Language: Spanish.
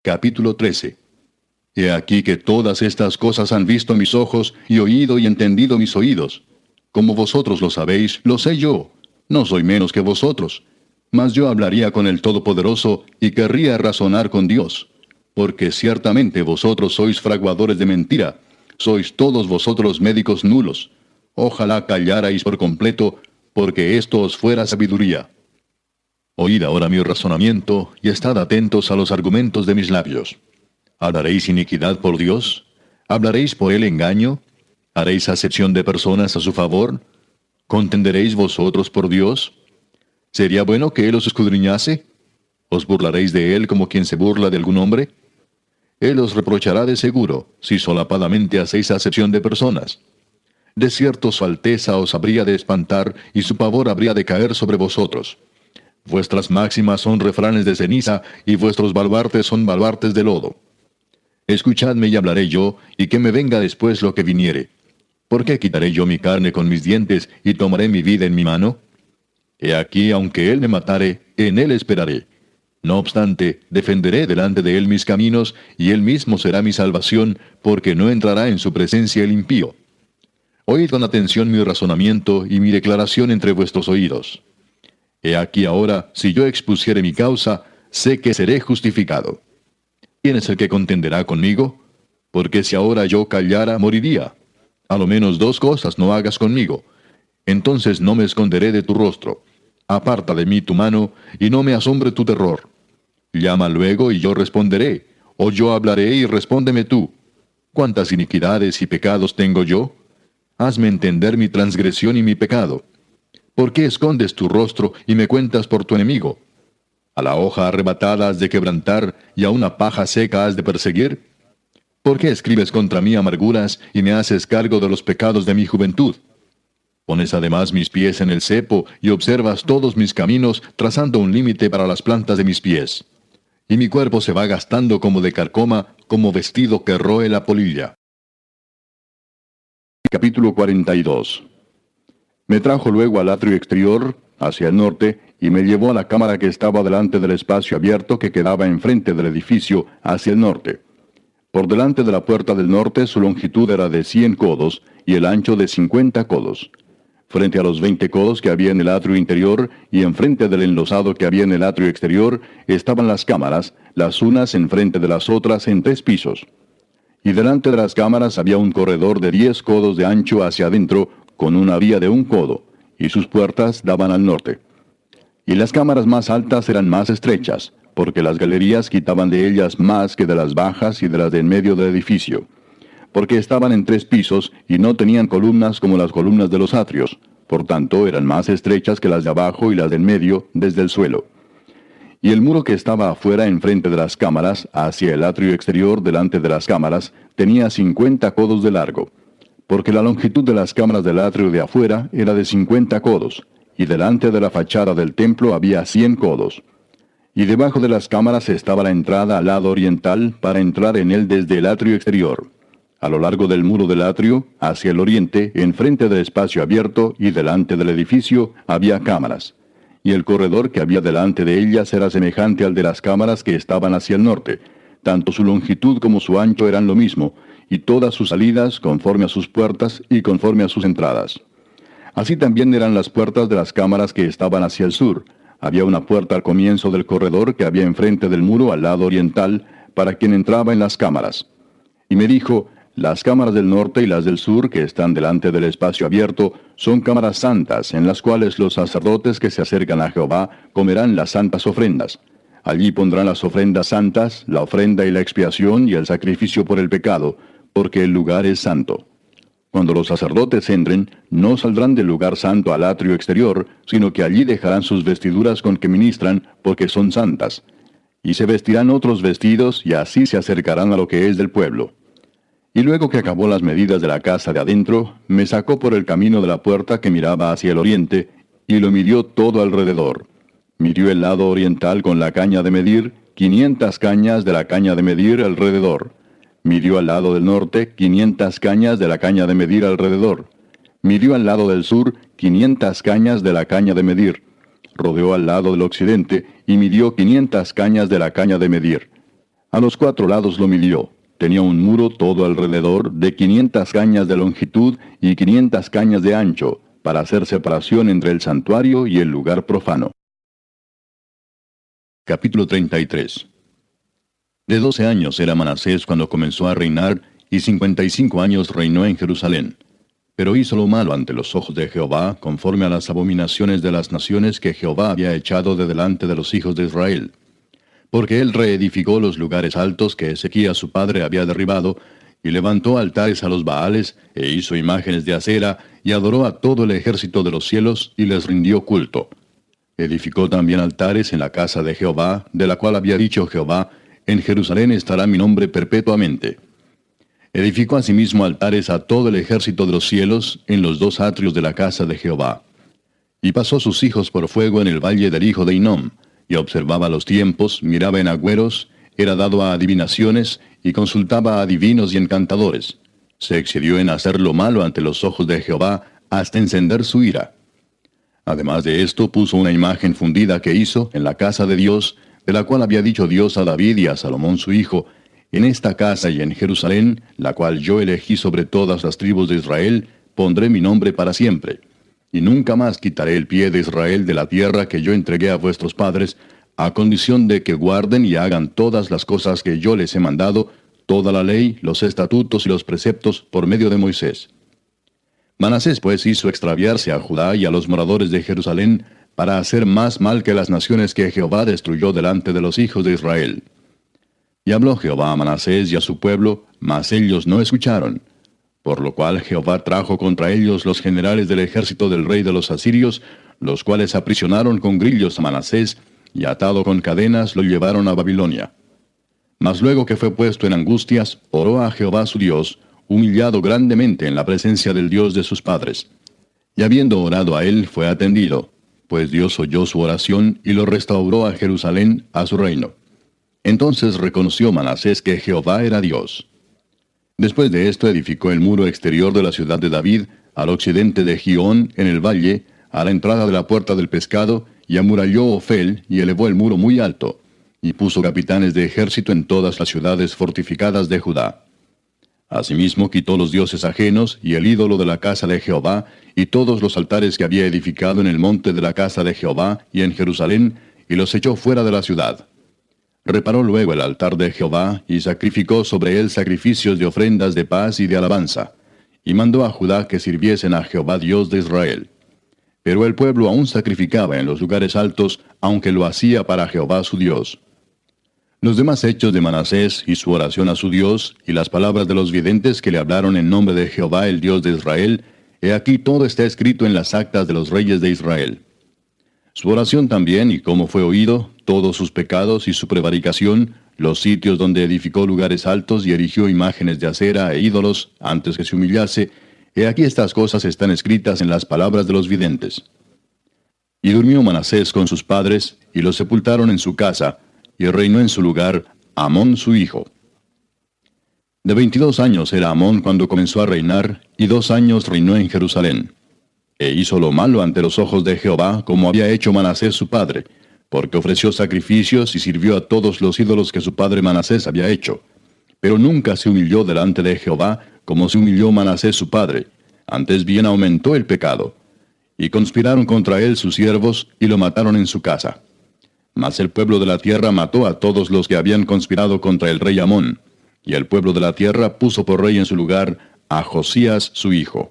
Capítulo 13. He aquí que todas estas cosas han visto mis ojos, y oído y entendido mis oídos. Como vosotros lo sabéis, lo sé yo. No soy menos que vosotros. Mas yo hablaría con el Todopoderoso, y querría razonar con Dios. Porque ciertamente vosotros sois fraguadores de mentira. Sois todos vosotros médicos nulos. Ojalá callarais por completo, porque esto os fuera sabiduría. Oíd ahora mi razonamiento, y estad atentos a los argumentos de mis labios. ¿Hablaréis iniquidad por Dios? ¿Hablaréis por él engaño? ¿Haréis acepción de personas a su favor? ¿Contenderéis vosotros por Dios? ¿Sería bueno que él os escudriñase? ¿Os burlaréis de él como quien se burla de algún hombre? Él os reprochará de seguro, si solapadamente hacéis acepción de personas. De cierto su alteza os habría de espantar, y su pavor habría de caer sobre vosotros. Vuestras máximas son refranes de ceniza, y vuestros baluartes son baluartes de lodo. Escuchadme y hablaré yo, y que me venga después lo que viniere. ¿Por qué quitaré yo mi carne con mis dientes, y tomaré mi vida en mi mano? He aquí, aunque él me matare, en él esperaré. No obstante, defenderé delante de él mis caminos, y él mismo será mi salvación, porque no entrará en su presencia el impío. Oíd con atención mi razonamiento y mi declaración entre vuestros oídos. He aquí ahora, si yo expusiere mi causa, sé que seré justificado. ¿Quién es el que contenderá conmigo? Porque si ahora yo callara, moriría. A lo menos dos cosas no hagas conmigo. Entonces no me esconderé de tu rostro. Aparta de mí tu mano, y no me asombre tu terror. Llama luego, y yo responderé, o yo hablaré, y respóndeme tú. ¿Cuántas iniquidades y pecados tengo yo? Hazme entender mi transgresión y mi pecado. ¿Por qué escondes tu rostro y me cuentas por tu enemigo? ¿A la hoja arrebatada has de quebrantar, y a una paja seca has de perseguir? ¿Por qué escribes contra mí amarguras, y me haces cargo de los pecados de mi juventud? Pones además mis pies en el cepo, y observas todos mis caminos, trazando un límite para las plantas de mis pies. Y mi cuerpo se va gastando como de carcoma, como vestido que roe la polilla. Capítulo 42. Me trajo luego al atrio exterior, hacia el norte, y me llevó a la cámara que estaba delante del espacio abierto que quedaba enfrente del edificio, hacia el norte. Por delante de la puerta del norte su longitud era de 100 codos, y el ancho de 50 codos. Frente a los 20 codos que había en el atrio interior, y enfrente del enlosado que había en el atrio exterior, estaban las cámaras, las unas enfrente de las otras en 3 pisos. Y delante de las cámaras había un corredor de 10 codos de ancho hacia adentro, con una vía de 1 codo, y sus puertas daban al norte. Y las cámaras más altas eran más estrechas, porque las galerías quitaban de ellas más que de las bajas y de las de en medio del edificio, porque estaban en 3 pisos, y no tenían columnas como las columnas de los atrios, por tanto eran más estrechas que las de abajo y las de en medio, desde el suelo. Y el muro que estaba afuera enfrente de las cámaras, hacia el atrio exterior delante de las cámaras, tenía 50 codos de largo, porque la longitud de las cámaras del atrio de afuera era de 50 codos, y delante de la fachada del templo había 100 codos. Y debajo de las cámaras estaba la entrada al lado oriental para entrar en él desde el atrio exterior. A lo largo del muro del atrio, hacia el oriente, enfrente del espacio abierto y delante del edificio, había cámaras. Y el corredor que había delante de ellas era semejante al de las cámaras que estaban hacia el norte. Tanto su longitud como su ancho eran lo mismo, y todas sus salidas conforme a sus puertas y conforme a sus entradas. Así también eran las puertas de las cámaras que estaban hacia el sur. Había una puerta al comienzo del corredor que había enfrente del muro al lado oriental, para quien entraba en las cámaras. Y me dijo, las cámaras del norte y las del sur, que están delante del espacio abierto, son cámaras santas, en las cuales los sacerdotes que se acercan a Jehová comerán las santas ofrendas. Allí pondrán las ofrendas santas, la ofrenda y la expiación y el sacrificio por el pecado, porque el lugar es santo. Cuando los sacerdotes entren, no saldrán del lugar santo al atrio exterior, sino que allí dejarán sus vestiduras con que ministran, porque son santas. Y se vestirán otros vestidos, y así se acercarán a lo que es del pueblo. Y luego que acabó las medidas de la casa de adentro, me sacó por el camino de la puerta que miraba hacia el oriente, y lo midió todo alrededor. Midió el lado oriental con la caña de medir, 500 cañas de la caña de medir alrededor. Midió al lado del norte 500 cañas de la caña de medir alrededor. Midió al lado del sur 500 cañas de la caña de medir. Rodeó al lado del occidente y midió 500 cañas de la caña de medir. A los 4 lados lo midió. Tenía un muro todo alrededor de 500 cañas de longitud y 500 cañas de ancho, para hacer separación entre el santuario y el lugar profano. Capítulo 33. De 12 años era Manasés cuando comenzó a reinar, y 55 años reinó en Jerusalén. Pero hizo lo malo ante los ojos de Jehová, conforme a las abominaciones de las naciones que Jehová había echado de delante de los hijos de Israel. Porque él reedificó los lugares altos que Ezequías su padre había derribado, y levantó altares a los Baales, e hizo imágenes de acera, y adoró a todo el ejército de los cielos, y les rindió culto. Edificó también altares en la casa de Jehová, de la cual había dicho Jehová, en Jerusalén estará mi nombre perpetuamente. Edificó asimismo altares a todo el ejército de los cielos, en los 2 atrios de la casa de Jehová. Y pasó sus hijos por fuego en el valle del hijo de Hinnom, y observaba los tiempos, miraba en agüeros, era dado a adivinaciones, y consultaba a adivinos y encantadores. Se excedió en hacer lo malo ante los ojos de Jehová, hasta encender su ira. Además de esto, puso una imagen fundida que hizo en la casa de Dios, de la cual había dicho Dios a David y a Salomón su hijo, en esta casa y en Jerusalén, la cual yo elegí sobre todas las tribus de Israel, pondré mi nombre para siempre. Y nunca más quitaré el pie de Israel de la tierra que yo entregué a vuestros padres, a condición de que guarden y hagan todas las cosas que yo les he mandado, toda la ley, los estatutos y los preceptos por medio de Moisés. Manasés pues hizo extraviarse a Judá y a los moradores de Jerusalén, para hacer más mal que las naciones que Jehová destruyó delante de los hijos de Israel. Y habló Jehová a Manasés y a su pueblo, mas ellos no escucharon. Por lo cual Jehová trajo contra ellos los generales del ejército del rey de los asirios, los cuales aprisionaron con grillos a Manasés, y atado con cadenas lo llevaron a Babilonia. Mas luego que fue puesto en angustias, oró a Jehová su Dios, humillado grandemente en la presencia del Dios de sus padres. Y habiendo orado a él, fue atendido, pues Dios oyó su oración y lo restauró a Jerusalén, a su reino. Entonces reconoció Manasés que Jehová era Dios. Después de esto edificó el muro exterior de la ciudad de David, al occidente de Gihón, en el valle, a la entrada de la puerta del pescado, y amuralló Ofel, y elevó el muro muy alto, y puso capitanes de ejército en todas las ciudades fortificadas de Judá. Asimismo quitó los dioses ajenos, y el ídolo de la casa de Jehová, y todos los altares que había edificado en el monte de la casa de Jehová, y en Jerusalén, y los echó fuera de la ciudad. Reparó luego el altar de Jehová, y sacrificó sobre él sacrificios de ofrendas de paz y de alabanza, y mandó a Judá que sirviesen a Jehová Dios de Israel. Pero el pueblo aún sacrificaba en los lugares altos, aunque lo hacía para Jehová su Dios. Los demás hechos de Manasés y su oración a su Dios, y las palabras de los videntes que le hablaron en nombre de Jehová el Dios de Israel, he aquí todo está escrito en las actas de los reyes de Israel. Su oración también, y cómo fue oído, todos sus pecados y su prevaricación, los sitios donde edificó lugares altos y erigió imágenes de acera e ídolos, antes que se humillase, he aquí estas cosas están escritas en las palabras de los videntes. Y durmió Manasés con sus padres, y los sepultaron en su casa, y reinó en su lugar Amón su hijo. De 22 años era Amón cuando comenzó a reinar, y 2 años reinó en Jerusalén. E hizo lo malo ante los ojos de Jehová, como había hecho Manasés su padre, porque ofreció sacrificios y sirvió a todos los ídolos que su padre Manasés había hecho. Pero nunca se humilló delante de Jehová, como se humilló Manasés su padre, antes bien aumentó el pecado. Y conspiraron contra él sus siervos, y lo mataron en su casa. Mas el pueblo de la tierra mató a todos los que habían conspirado contra el rey Amón, y el pueblo de la tierra puso por rey en su lugar a Josías su hijo.